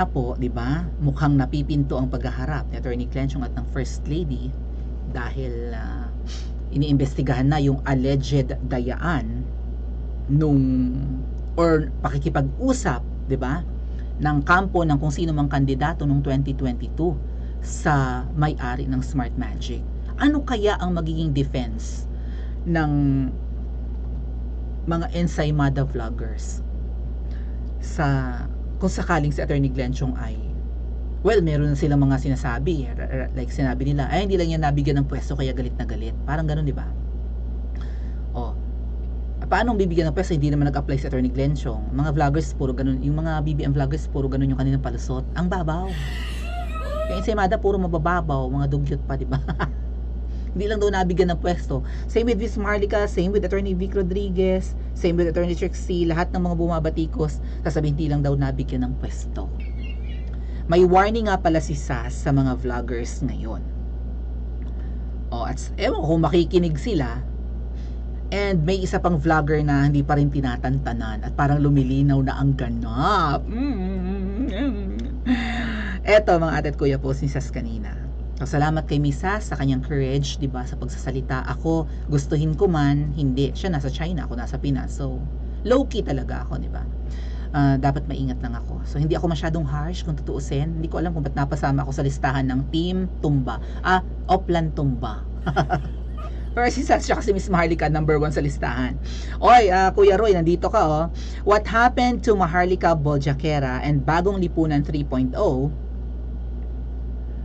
Po, 'di ba, mukhang napipinto ang paghaharap ni Attorney Clenchong at ng First Lady dahil iniimbestigahan na yung alleged dayaan nung or pakikipag-usap, 'di ba, ng kampo ng kung sino mang kandidato noong 2022 sa may-ari ng Smart Magic. Ano kaya ang magiging defense ng mga ensaymada vloggers sa kung sakaling si Attorney Glenchong ay meron silang mga sinasabi like sinabi nila ay hindi lang yan nabigyan ng pwesto kaya galit na galit, parang ganun, di ba? Oh, paano bibigyan ng pwesto hindi naman nag-apply si Attorney Glenchong? Mga vloggers puro ganun, yung mga BBM vloggers puro ganun yung kanilang palusot, ang babaw. Yung ensaymada puro mabababaw, mga dugyot pa, di ba? Hindi lang daw nabigyan ng pwesto. Same with Miss Marlica, same with Attorney Vic Rodriguez, same with Attorney Trixie, lahat ng mga bumabatikos, sasabihin hindi lang daw nabigyan ng pwesto. May warning nga pala si Sas sa mga vloggers ngayon. At ewan kung makikinig sila, and may isa pang vlogger na hindi pa rin tinatantanan at parang lumilinaw na ang ganap. Eto mga ate at kuya po si Sas kanina. So, salamat kay Misa sa kanyang courage, 'di ba, sa pagsasalita. Ako, gustuhin ko man, hindi. Siya nasa China, ako nasa Pinas. So, low key talaga ako, 'di ba? Dapat maingat lang ako. So, hindi ako masyadong harsh kung tutuusin. Hindi ko alam kung ba't napasama ako sa listahan ng Team Tumba. Oplan Tumba. Pero si Sas siya kasi Miss Maharlika, number 1 sa listahan. Oy, Kuya Roy, nandito ka, oh. What happened to Maharlika Boljakera and Bagong Lipunan 3.0?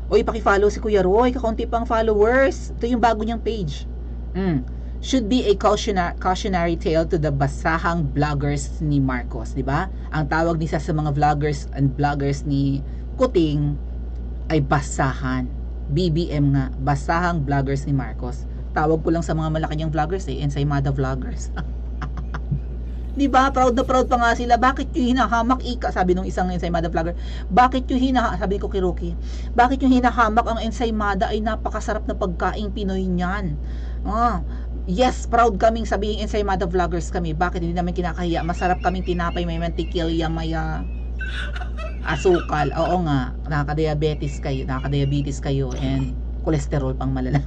Oy, paki-follow si Kuya Roy, kakaunti pang followers. Ito yung bago niyang page. Should be a cautionary tale to the basahang vloggers ni Marcos, di ba? Ang tawag nisa sa mga vloggers and bloggers ni Kuting ay basahan. BBM nga, basahang vloggers ni Marcos. Tawag ko lang sa mga malaki niyang vloggers ensaymada vloggers. Di ba? Proud na proud pa nga sila. Bakit yung hinahamak sabi nung isang ensaymada vlogger, bakit yung sabi ko kay Rocky, bakit yung hinahamak ang ensaymada ay napakasarap na pagkaing Pinoy niyan. Yes, proud kaming sabihin ensaymada vloggers kami. Bakit hindi namin kinakahiya? Masarap kaming tinapay, may mantikilya, may asukal. Oo nga, nakaka-diabetes kayo and cholesterol pang malala.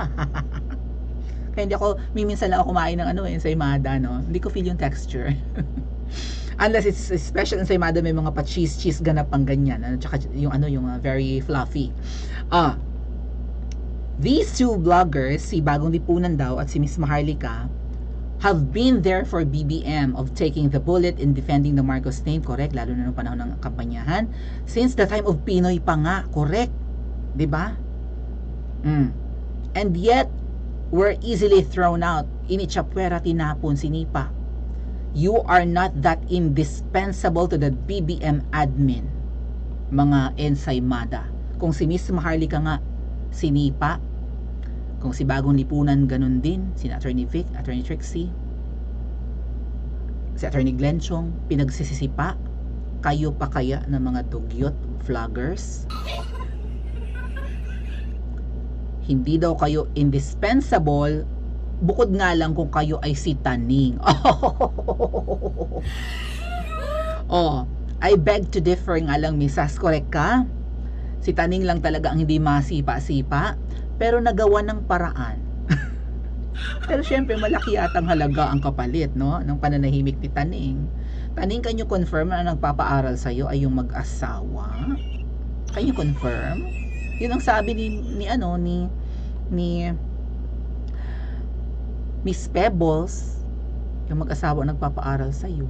Kaya hindi ako, minsan lang ako kumain ng ensaymada, no? Hindi ko feel yung texture. Unless it's special ensaymada, may mga pa-cheese ganap pang ganyan. Tsaka yung very fluffy. These two vloggers, si Bagong Lipunan daw at si Miss Maharlika, have been there for BBM of taking the bullet in defending the Marcos name, correct? Lalo na nung panahon ng kampanyahan. Since the time of Pinoy pa nga, correct? Diba? And yet, were easily thrown out. Inichapwera, tinapon, sinipa. You are not that indispensable to the BBM admin, mga ensaymada. Kung si Miss Maharlika nga, sinipa. Kung si Bagong Lipunan, ganun din. Si Attorney Vic, Attorney Trixie, si Attorney Glenchong, pinagsisisipa. Kayo pa kaya ng mga dugyot vloggers? Hindi daw kayo indispensable, bukod nga lang kung kayo ay si Taning. I beg to differ nga lang, Mrs. Correct ka? Si Taning lang talaga ang hindi masipa-sipa, pero nagawa ng paraan. Pero syempre, malaki atang halaga ang kapalit, no? Ng pananahimik ni Taning. Taning, can you confirm na nagpapaaral sa'yo ay yung mag-asawa? Can you confirm? Yun ang sabi ni Miss Pebbles, yung mag-asawa nagpapaaral sa iyo.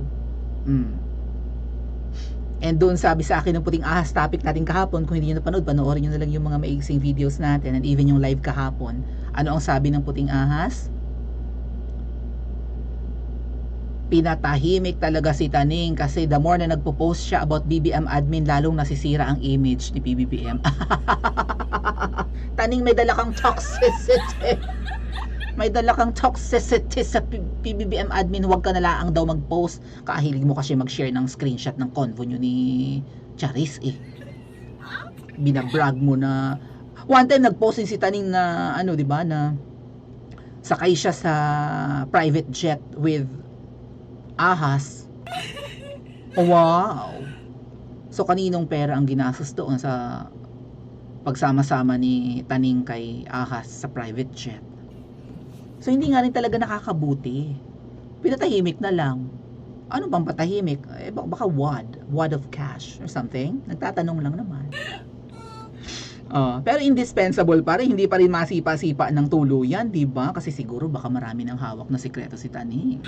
And doon sabi sa akin ng Puting Ahas topic natin kahapon, kung hindi niyo napanood, panoorin niyo na lang yung mga maigsing videos natin and even yung live kahapon. Ano ang sabi ng Puting Ahas? Pinatahimik talaga si Taning kasi the more na nagpo-post siya about BBM admin, lalong nasisira ang image ni BBM. Taning, may dala kang toxicity. May dala kang toxicity sa BBM admin. Huwag ka na lang daw mag-post. Kahilig mo kasi mag-share ng screenshot ng convo nyo ni Charis Binabrag mo na. One time nag-post din si Taning na diba, na sakay siya sa private jet with Ahas. Wow. So, kaninong pera ang ginastos doon sa pagsama-sama ni Taning kay Ahas sa private jet? So, hindi nga rin talaga nakakabuti. Pinatahimik na lang. Ano bang patahimik? Eh, baka wad of cash or something. Nagtatanong lang naman. Pero indispensable pa rin, hindi pa rin masipa-sipa ng tuluyan, di ba? Kasi siguro baka marami ng hawak na sikreto si Taning.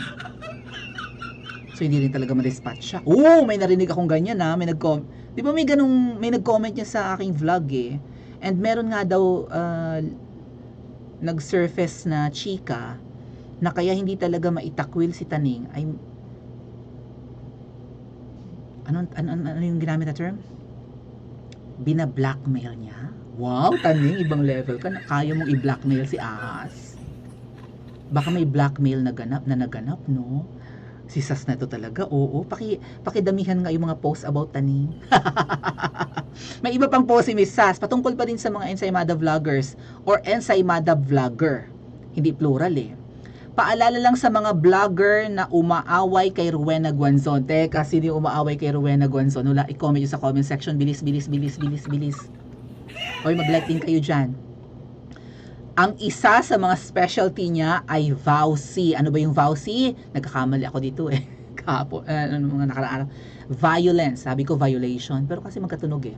So hindi rin talaga ma-dispatch siya. May narinig akong ganyan na, di ba may nag-comment niya sa aking vlog eh. And meron nga daw nag-surface na chika na kaya hindi talaga maitakwil si Taning ay ano yung ginamit na term? Bina-blackmail niya. Wow, Taning, ibang level ka na. Kaya mong i-blackmail si Ahas. Baka may blackmail na naganap, no? Si Sas na to talaga. Oo, pakidamihan nga yung mga posts about Taning. May iba pang post si Miss Sas, patungkol pa din sa mga Ensaymada vloggers or Ensaymada vlogger. Hindi plural eh. Paalala lang sa mga vlogger na umaaway kay Rowena Guanzon. Teka, sino yung umaaway kay Rowena Guanzon? Wala, i-comment nyo sa comment section. Bilis. Oy, mag-like din kayo dyan. Ang isa sa mga specialty niya ay vowsy. Ano ba yung vowsy? Nagkakamali ako dito eh. Mga nakaraang violence. Sabi ko violation. Pero kasi magkatunog eh.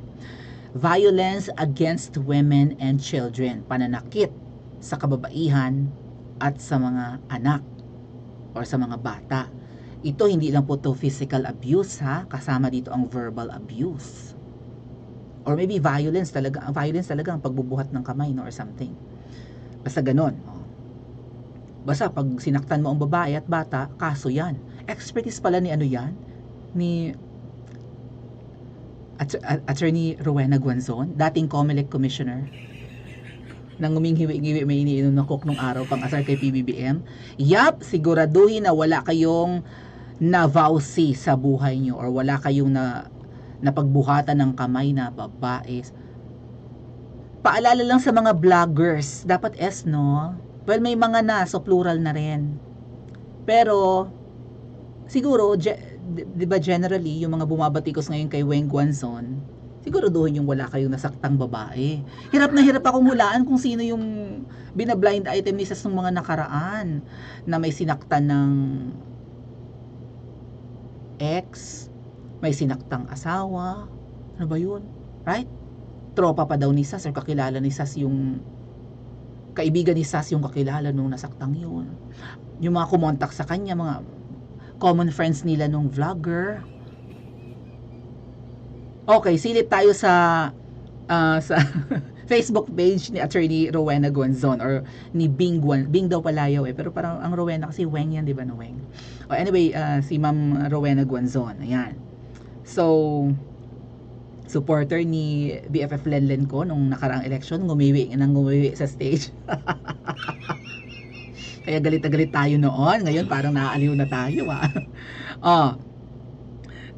Violence against women and children. Pananakit sa kababaihan at sa mga anak or sa mga bata. Ito hindi lang po to physical abuse ha. Kasama dito ang verbal abuse. Or maybe violence talaga ang pagbubuhat ng kamay no, or something. Basta ganon. Basta pag sinaktan mo ang babae at bata, kaso yan. Expertise pala ni ni Attorney Rowena Guanzon, dating COMELEC Commissioner, nang nguminghiwi-ngiwi may iniinom na coke nung araw pang asar kay PBBM. Yap, siguraduhin na wala kayong na-vowsy sa buhay nyo or wala kayong napagbuhatan ng kamay na babae. Paalala lang sa mga vloggers, dapat S, no? Well, may mga na, so plural na rin. Pero, siguro, di ba generally, yung mga bumabatikos ngayon kay Weng Guanzon, siguro doon yung wala kayong nasaktang babae. Hirap na hirap akong hulaan kung sino yung binablind item ni Sas ng mga nakaraan na may sinaktan ng ex, may sinaktang asawa. Ano ba yun? Right? Tropa pa daw ni Sas or kakilala ni Sas yung kaibigan ni Sas yung kakilala nung nasaktang yun. Yung mga kumontak sa kanya, mga common friends nila nung vlogger. Okay, silip tayo sa Facebook page ni Attorney Rowena Guanzon or ni Bing daw palayaw eh, pero parang ang Rowena kasi Weng yan, di ba, no Weng? Anyway, si Ma'am Rowena Guanzon, ayan. So, supporter ni BFF Lenlen ko nung nakaraang election, ngumiwi sa stage. Kaya galit na galit tayo noon. Ngayon parang naaaliw na tayo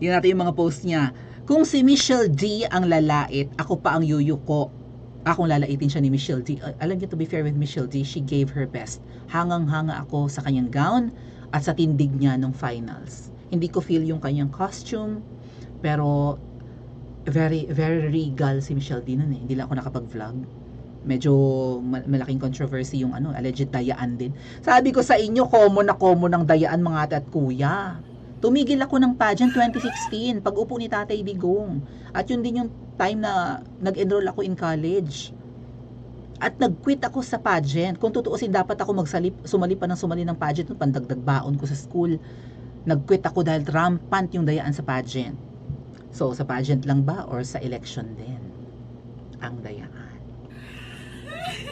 tingnan natin yung mga post niya. Kung si Michelle D ang lalait, ako pa ang yuyuko. Akong lalaitin siya ni Michelle D. Alam niyo, to be fair with Michelle D, she gave her best. Hangang-hanga ako sa kanyang gown at sa tindig niya nung finals. Hindi ko feel yung kanyang costume, pero very very regal si Michelle D nun eh. Hindi lang ako nakapag-vlog. Medyo malaking controversy yung alleged dayaan din. Sabi ko sa inyo, common ang dayaan mga ate at kuya. Tumigil ako ng pageant 2016 pag upo ni Tatay Digong. At yun din yung time na nag-enroll ako in college. At nag-quit ako sa pageant. Kung tutuusin, dapat ako sumali ng pageant nung pandagdag baon ko sa school. Nag-quit ako dahil rampant yung dayaan sa pageant. So, sa pageant lang ba or sa election din ang dayaan?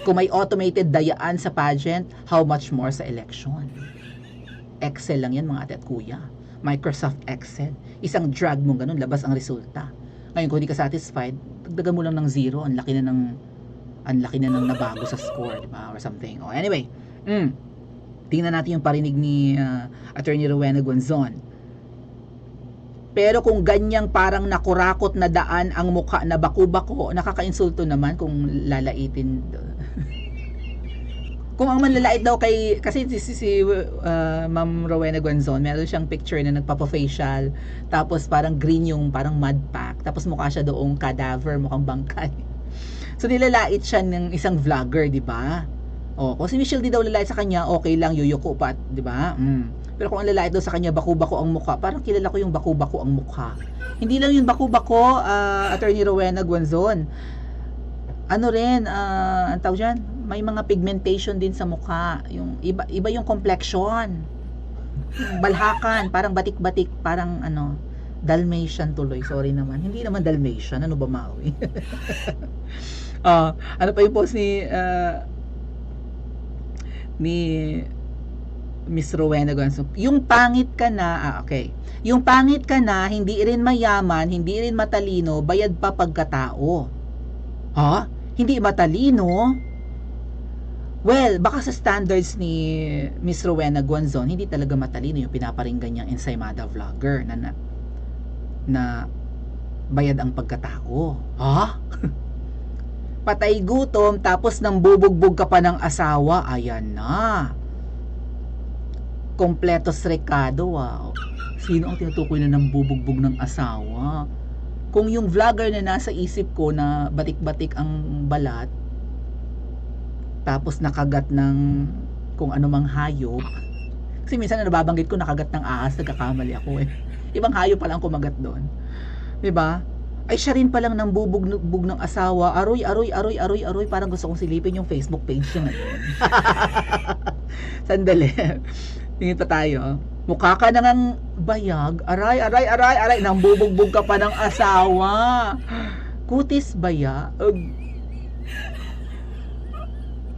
Kung may automated dayaan sa pageant, how much more sa election? Excel lang yan mga ate at kuya. Microsoft Excel. Isang drag mo ganun, labas ang resulta. Ngayon, kung hindi ka satisfied, dagdagan mo lang ng 0, ang laki na ng nabago sa score, diba? Or something. Anyway, tingnan natin yung parinig ni Attorney Rowena Guanzon. Pero kung ganyang parang nakurakot na daan ang mukha na baku-bako, nakakainsulto naman kung lalaitin. Kung ang manlalait daw kay, kasi Ma'am Rowena Guanzon, meron siyang picture na nagpapa-facial, tapos parang green yung parang mud pack, tapos mukha siya doong cadaver, mukhang bangkay. So nilalait siya ng isang vlogger, di ba? O, kung si Michelle di daw lalait sa kanya, okay lang, yuyuko pa, di ba? Pero kung ang lalait daw sa kanya, baku-bako ang mukha, parang kilala ko yung baku-bako ang mukha. Hindi lang yung baku-bako, Attorney Rowena Guanzon. Ano rin, ang tawag dyan, may mga pigmentation din sa mukha. Yung iba yung complexion. Yung balhakan, parang batik-batik, parang ano, Dalmatian tuloy. Sorry naman. Hindi naman Dalmatian. Ano ba, Maui? Ano pa yung post ni Miss Rowena Gonzo? Yung pangit ka na, okay. Yung pangit ka na, hindi rin mayaman, hindi rin matalino, bayad pa pagkatao. Ha? Hindi matalino? Well, baka sa standards ni Miss Rowena Guanzon, hindi talaga matalino yung pinaparinggan niyang ensaymada vlogger na bayad ang pagkatao. Ha? Patay gutom, tapos nang bubugbog ka pa ng asawa, ayan na. Kompletos rekado, wow. Sino ang tinutukoy na ng bubugbog ng asawa? Kung yung vlogger na nasa isip ko na batik-batik ang balat, tapos nakagat ng kung anumang hayop, kasi minsan na nababanggit ko nakagat ng ahas, nagkakamali ako eh. Ibang hayop pa lang kumagat doon. 'Di ba? Ay siya rin pa lang ng bubugbog ng asawa, aroy, parang gusto kong silipin yung Facebook page niya ngayon. Sandali. Tingin pa tayo. Mukha ka nang bayag, aray, nang bubugbog ka pa ng asawa. Kutis baya?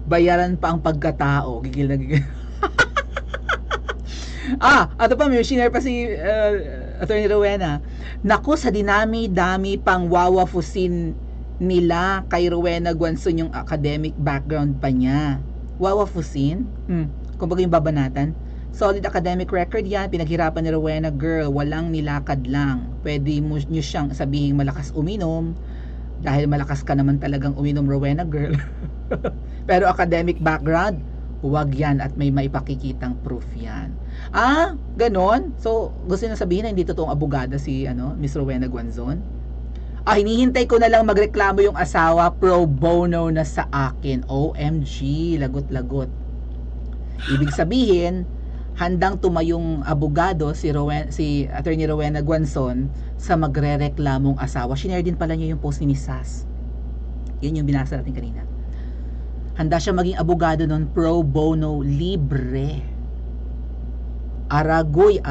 Bayaran pa ang pagkatao. Gigil na gigil. Ato pa, may shinare pa si Attorney Rowena. Naku, sa dinami-dami pang wawafusin nila kay Rowena Guanzon yung academic background pa niya. Wawafusin? Kumbaga yung babanatan. Solid academic record yan, pinaghirapan ni Rowena, girl, walang nilakad lang. Pwede mo nyo siyang sabihin malakas uminom, dahil malakas ka naman talagang uminom, Rowena, girl. Pero academic background, huwag yan at may maipakikitang proof yan. Ganon? So, gusto nyo sabihin na hindi totoong abogada si Miss Rowena Guanzon? Hinihintay ko na lang magreklamo yung asawa, pro bono na sa akin. OMG, lagot-lagot. Ibig sabihin, handang tumayong abogado si Attorney Rowena Guanzon sa magrereklamong asawa. Shinare din pala niya yung post ni Miss Sas. Yun yung binasa natin kanina. Handa siya maging abogado nun, pro bono, libre. Aragoy.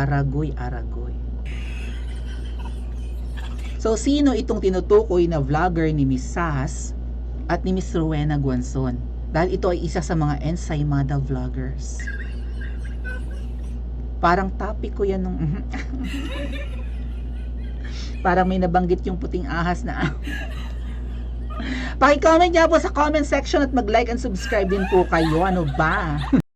So, sino itong tinutukoy na vlogger ni Miss Sas at ni Miss Rowena Guanzon? Dahil ito ay isa sa mga ensaymada vloggers. Parang topic ko yan nung parang may nabanggit yung puting ahas na paki-comment niya po sa comment section at mag-like and subscribe din po kayo. Ano ba?